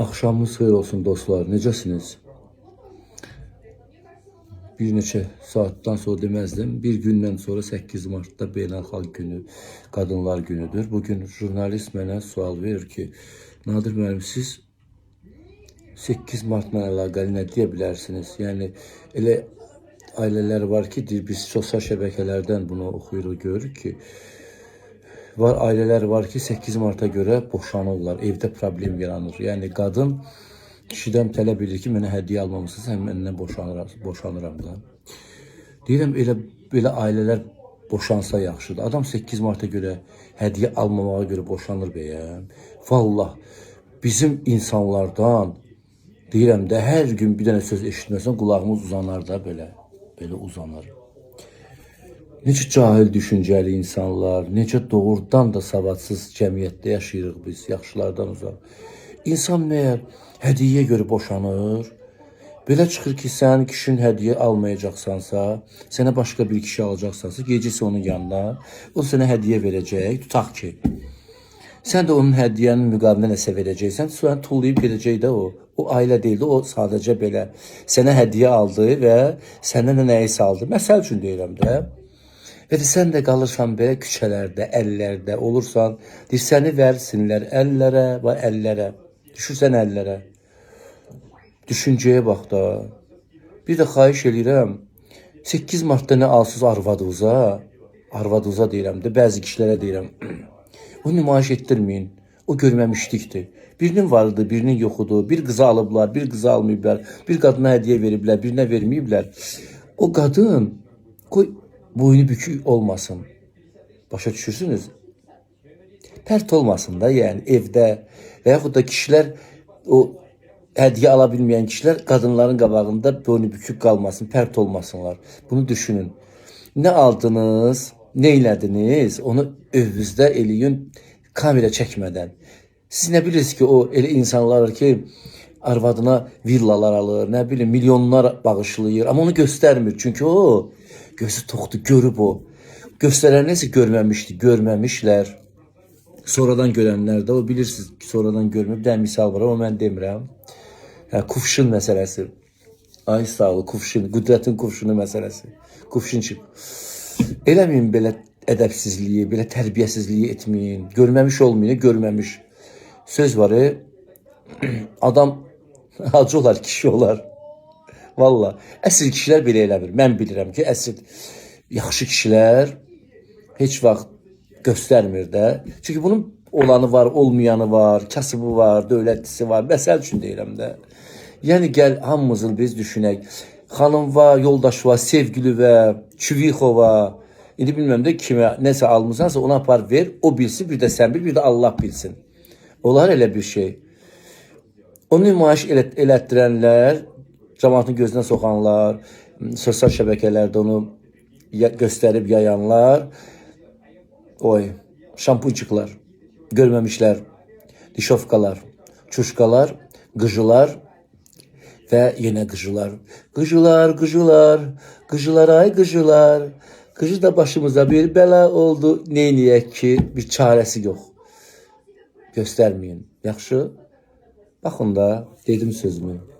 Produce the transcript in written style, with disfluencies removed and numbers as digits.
Axşamınız xeyir olsun dostlar. Necəsiniz? Bir neçə saatdan sonra deməzdim. Bir gündən sonra 8 Martda Beynəlxalq Günü, Qadınlar Günüdür. Bugün jurnalist mənə sual verir ki, Nadir müəllim, siz 8 Martla əlaqəli nə deyə bilərsiniz? Yəni elə ailələr var ki, biz sosial şəbəkələrdən bunu oxuyuruq, görürük ki, ailələr var ki, 8 Marta görə boşanırlar, evdə problem yaranır. Yəni qadın kişidən tələb edir ki, mənə hədiyyə almamışsınız, həm məndən boşanıram da. Deyirəm, belə ailələr boşansa yaxşıdır. Adam 8 Marta görə hədiyyə almamağa görə boşanır bəyəm. Vallah, bizim insanlardan deyirəm də, hər gün bir dənə söz eşitməsən qulağımız uzanar da belə uzanır. Necə cahil düşüncəli insanlar, necə doğrudan da savadsız cəmiyyətdə yaşayırıq biz, yaxşılardan uzaq. İnsan məyər hədiyyə görə boşanır? Belə çıxır ki, sən kişinin hədiyyə almayacaqsansa, sənə başqa bir kişi alacaqsansa, gecəsi onun yanına, o sənə hədiyyə verəcək, tutaq ki. Sən də onun hədiyyənin müqabilində nəsə verəcəksən, sonra tullayıb gedəcək də o. O ailə deyildi, o sadəcə belə sənə hədiyyə aldı və səndən də nəyisə aldı. Məsəl üçün deyirəm də. Və də sən də qalırsan belə küçələrdə, əllərdə olursan, səni versinlər əllərə və əllərə. Düşürsən əllərə. Düşüncəyə bax da. Bir də xahiş edirəm, 8 Martda nə alsız arvadınıza, arvadınıza deyirəm də, bəzi kişilərə deyirəm. O nümayiş etdirməyin, o görməmişlikdir. Birinin varıdır, birinin yoxudur, bir qızı alıblar, bir qızı almayıblar, bir qadına hədiyyə veriblər, birinə verməyiblər. O qadın, qoy boynu bükük olmasın. Başa düşürsünüz? Pərt olmasın da, yəni evdə və yaxud da kişilər, o hədiyyə ala bilməyən kişilər qadınların qabağında boynu bükük qalmasın, pərt olmasınlar. Bunu düşünün. Nə aldınız, nə elədiniz, onu evünüzdə eləyin kamera çəkmədən. Siz nə bilirsiniz ki, o elə insanlar ki, arvadına villalar alır, nə bilim, milyonlar bağışlayır, amma onu göstərmir. Çünki o gözü toxdu, görüb o. Göstərən nəsə görməmişdi, görməmişlər. Sonradan görənlər də o bilirsiniz ki, sonradan görməyib. Bir dənə misal var, amma mən demirəm. Kufşin məsələsi. Ay sağ ol, Kufşin, Qüdrətin Kufşini məsələsi. Kufşinçik. Eləməyin belə ədəbsizliyi, belə tərbiyəsizliyi etməyin. Görməmiş olmayın, görməmiş. Söz var, adam acı olar, kişi olar. Valla, əsl kişilər belə eləmir. Mən bilirəm ki, əsl yaxşı kişilər heç vaxt göstərmir də. Çünki bunun olanı var, olmayanı var, kasıbı var, dövlətlisi var. Məsəl üçün deyirəm də. Yəni, gəl hamımızın biz düşünək. Xanım var, yoldaş var, sevgili var, Çüvixova. İndi bilməm də kimə nəsə almışsansa ona apar ver, o bilsin, bir də sən bil, bir də Allah bilsin. Olar elə bir şey. Onu nümayiş elətdirənlər, cəmaatın gözünə soxanlar, sosial şəbəkələrdə onu göstərib yayanlar, şampunçiklar, görməmişlər, dişovkalar, çuşkalar, qıcılar və yenə qıcılar. Qıcılar, qıcılar, qıcılar, ay qıcılar. Qıcı da başımıza bir bəla oldu. Neyniyək ki, bir çarəsi yox. Göstərməyin. Yaxşı? Baxın da, dedim sözümü.